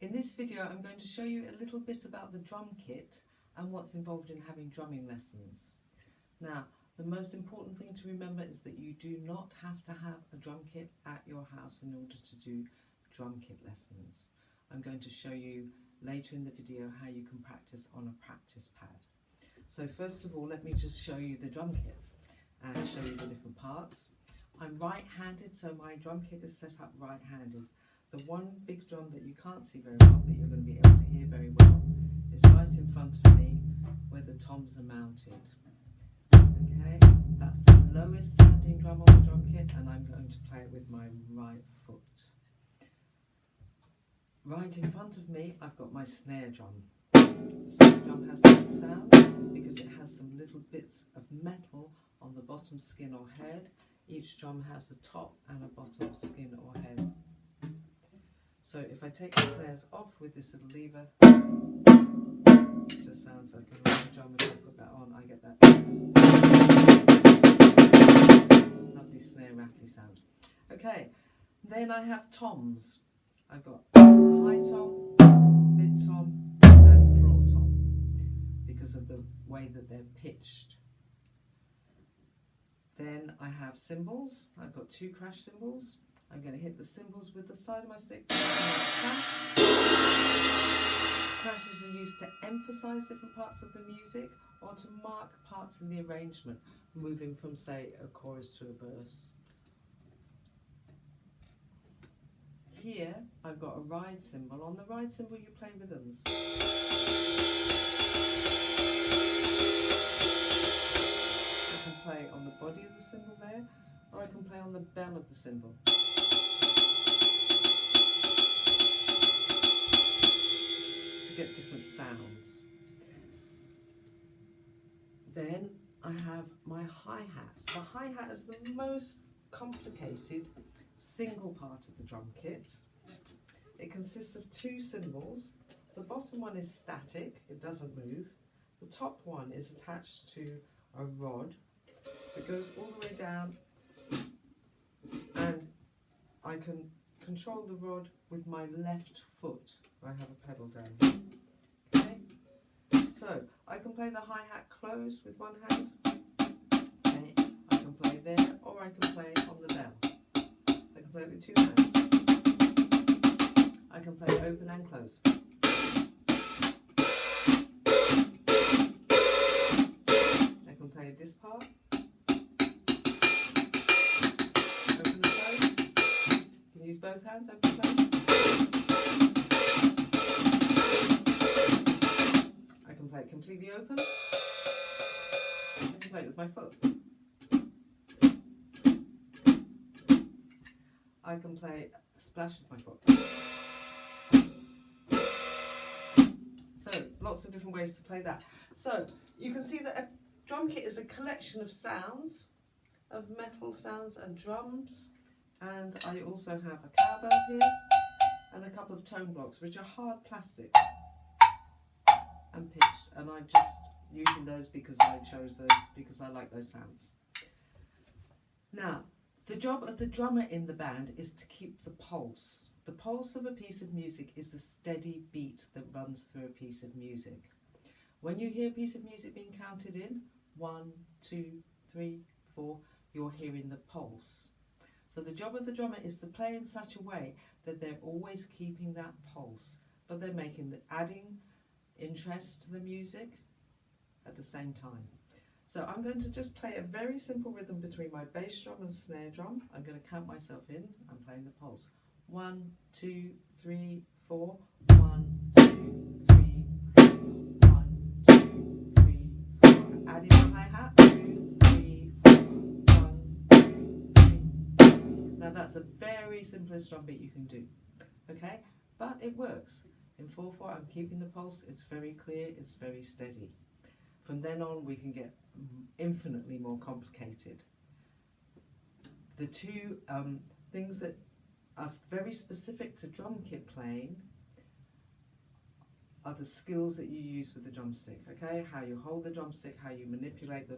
In this video I'm going to show you a little bit about the drum kit and what's involved in having drumming lessons. Now, the most important thing to remember is that you do not have to have a drum kit at your house in order to do drum kit lessons. I'm going to show you later in the video how you can practice on a practice pad. So first of all, let me just show you the drum kit and show you the different parts. I'm right-handed, so my drum kit is set up right-handed. The one big drum that you can't see very well, but you're going to be able to hear very well, is right in front of me where the toms are mounted. Okay, that's the lowest sounding drum on the drum kit, and I'm going to play it with my right foot. Right in front of me, I've got my snare drum. The snare drum has that sound because it has some little bits of metal on the bottom skin or head. Each drum has a top and a bottom skin or head. So if I take the snares off with this little lever, it just sounds like a long drum. If I put that on, I get that lovely snare rattly sound. Okay, then I have toms. I've got high tom, mid tom, and floor tom because of the way that they're pitched. Then I have cymbals. I've got two crash cymbals. I'm going to hit the cymbals with the side of my stick. Crash. Crashes are used to emphasise different parts of the music or to mark parts in the arrangement, moving from, say, a chorus to a verse. Here, I've got a ride cymbal. On the ride cymbal, you play rhythms. I can play on the body of the cymbal there, or I can play on the bell of the cymbal. Get different sounds. Then I have my hi-hats. The hi-hat is the most complicated single part of the drum kit. It consists of two cymbals. The bottom one is static, it doesn't move. The top one is attached to a rod that goes all the way down, and I can control the rod with my left foot. I have a pedal down here. Okay, so I can play the hi-hat closed with one hand. Okay, I can play there, or I can play on the bell. I can play it with two hands. I can play open and close. I can play this part. Open and close. You can use both hands, open and close. I can play it completely open. I can play it with my foot. I can play a splash with my foot. So, lots of different ways to play that. So, you can see that a drum kit is a collection of sounds, of metal sounds and drums. And I also have a cowbell here and a couple of tone blocks, which are hard plastic and pitched, and I'm just using those because I chose those because I like those sounds. Now, the job of the drummer in the band is to keep the pulse. The pulse of a piece of music is the steady beat that runs through a piece of music. When you hear a piece of music being counted in, 1, 2, 3, 4, you're hearing the pulse. So the job of the drummer is to play in such a way that they're always keeping that pulse, but they're adding interest to the music at the same time. So I'm going to just play a very simple rhythm between my bass drum and snare drum. I'm going to count myself in. I'm playing the pulse. 1, 2, 3, 4. 1, 2, 3, 4. 1, 2, 3, 4. Adding the hi-hat. 2, 3, 4. 1, 2, 3. Now that's the very simplest drum beat you can do. Okay, but it works. In 4/4, I'm keeping the pulse. It's very clear. It's very steady. From then on, we can get infinitely more complicated. The two things that are very specific to drum kit playing are the skills that you use with the drumstick. Okay, how you hold the drumstick, how you manipulate the.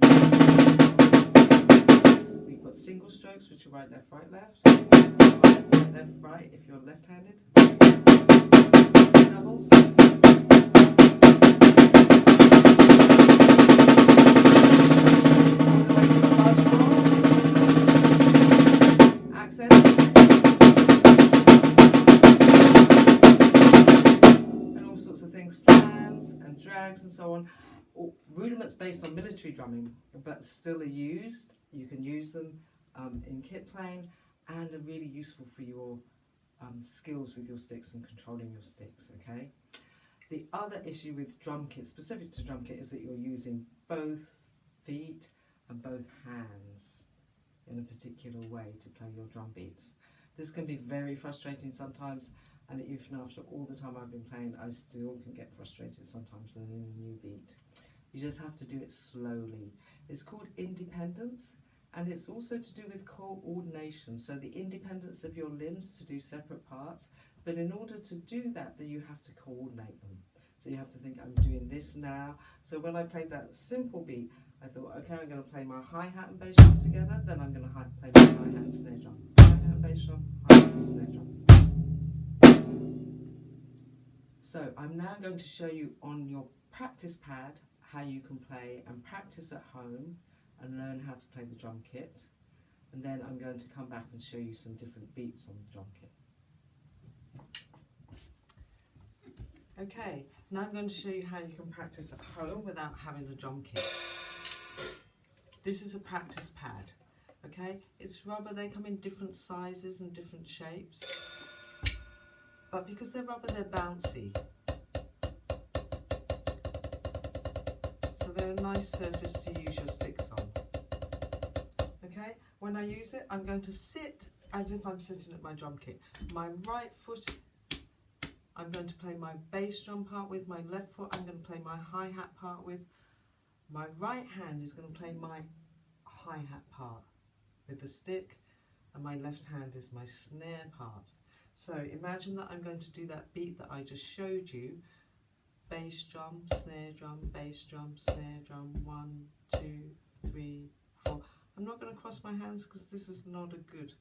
We've got single strokes, which are right, left, right, left. Left, left, right if you're left-handed. trebles. Accents. And all sorts of things, flams and drags and so on. Rudiments based on military drumming, but still are used. You can use them in kit playing and are really useful for your skills with your sticks and controlling your sticks, okay? The other issue with drum kit, specific to drum kit, is that you're using both feet and both hands in a particular way to play your drum beats. This can be very frustrating sometimes, and even after all the time I've been playing, I still can get frustrated sometimes learning a new beat. You just have to do it slowly. It's called independence, and it's also to do with coordination, so the independence of your limbs to do separate parts, but in order to do that, then you have to coordinate them. So you have to think, I'm doing this now. So when I played that simple beat, I thought, okay, I'm going to play my hi-hat and bass drum together, then I'm going to play my hi-hat and snare drum. Hi-hat and bass drum, hi-hat and snare drum. So I'm now going to show you on your practice pad how you can play and practice at home and learn how to play the drum kit, and then I'm going to come back and show you some different beats on the drum kit. Okay, now I'm going to show you how you can practice at home without having a drum kit. This is a practice pad, okay? It's rubber, they come in different sizes and different shapes, but because they're rubber, they're bouncy. So they're a nice surface to use your sticks on. Okay, when I use it, I'm going to sit as if I'm sitting at my drum kit. My right foot, I'm going to play my bass drum part with. My left foot, I'm going to play my hi-hat part with. My right hand is going to play my hi-hat part with the stick, and my left hand is my snare part. So imagine that I'm going to do that beat that I just showed you. Bass drum, snare drum, bass drum, snare drum, 1, 2, 3, 4. I'm not going to cross my hands because this is not a good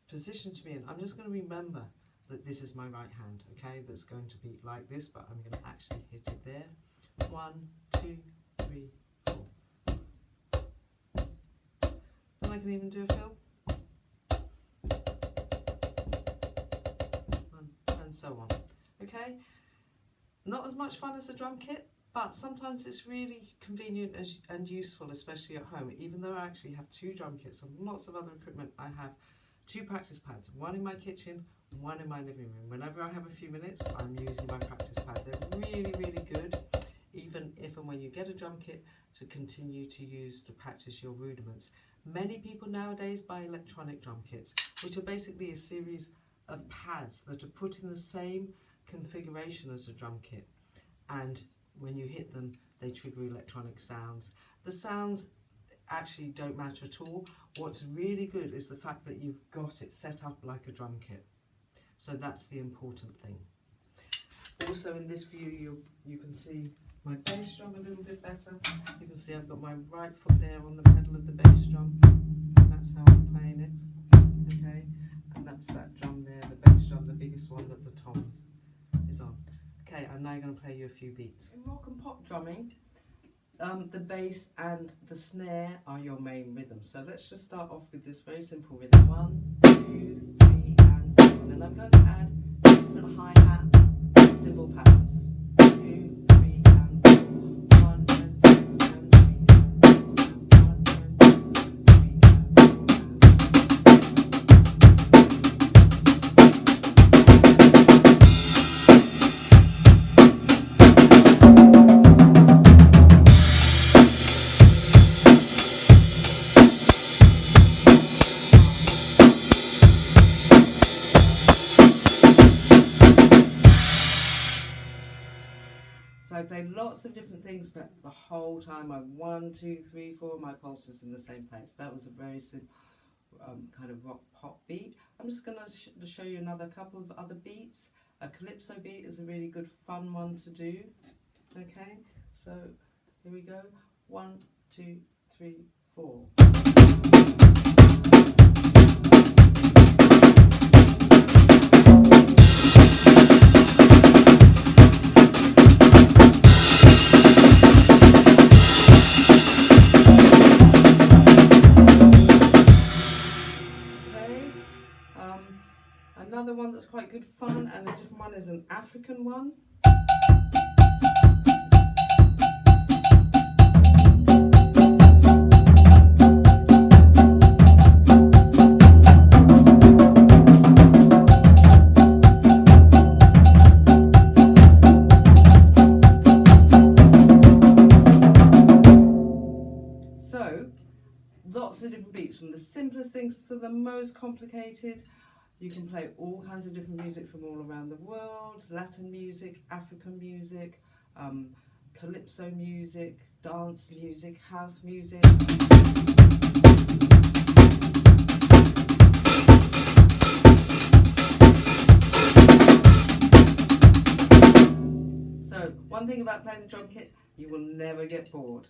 position to be in. I'm just going to remember that this is my right hand, okay? That's going to be like this, but I'm going to actually hit it there. 1, 2, 3, 4. Then I can even do a fill. And so on, okay? Not as much fun as a drum kit, but sometimes it's really convenient and useful, especially at home. Even though I actually have 2 drum kits and lots of other equipment, I have 2 practice pads, one in my kitchen, one in my living room. Whenever I have a few minutes, I'm using my practice pad. They're really, really good, even if and when you get a drum kit, to continue to use to practice your rudiments. Many people nowadays buy electronic drum kits, which are basically a series of pads that are put in the same configuration as a drum kit, and when you hit them, they trigger electronic sounds. The sounds actually don't matter at all. What's really good is the fact that you've got it set up like a drum kit. So that's the important thing. Also in this view, you can see my bass drum a little bit better. You can see I've got my right foot there on the pedal of the bass drum. And that's how I'm playing it. Okay, and that's that drum there, the bass drum, the biggest one that the toms is on. Okay, I'm now going to play you a few beats. In rock and pop drumming, the bass and the snare are your main rhythm. So let's just start off with this very simple rhythm. 1, 2, 3, and 4. Then I'm going to add different hi-hat cymbal patterns. 2, 3, and 4. 1 and 2 and 3 and 4. 1 and 2 and 3 and So I played lots of different things, but the whole time I 1, 2, 3, 4, my pulse was in the same place. That was a very simple kind of rock pop beat. I'm just going to show you another couple of other beats. A calypso beat is a really good fun one to do. Okay, so here we go. 1, 2, 3, 4. Another one that's quite good fun and a different one is an African one. So, lots of different beats, from the simplest things to the most complicated. You can play all kinds of different music from all around the world, Latin music, African music, calypso music, dance music, house music. So, one thing about playing the drum kit, you will never get bored.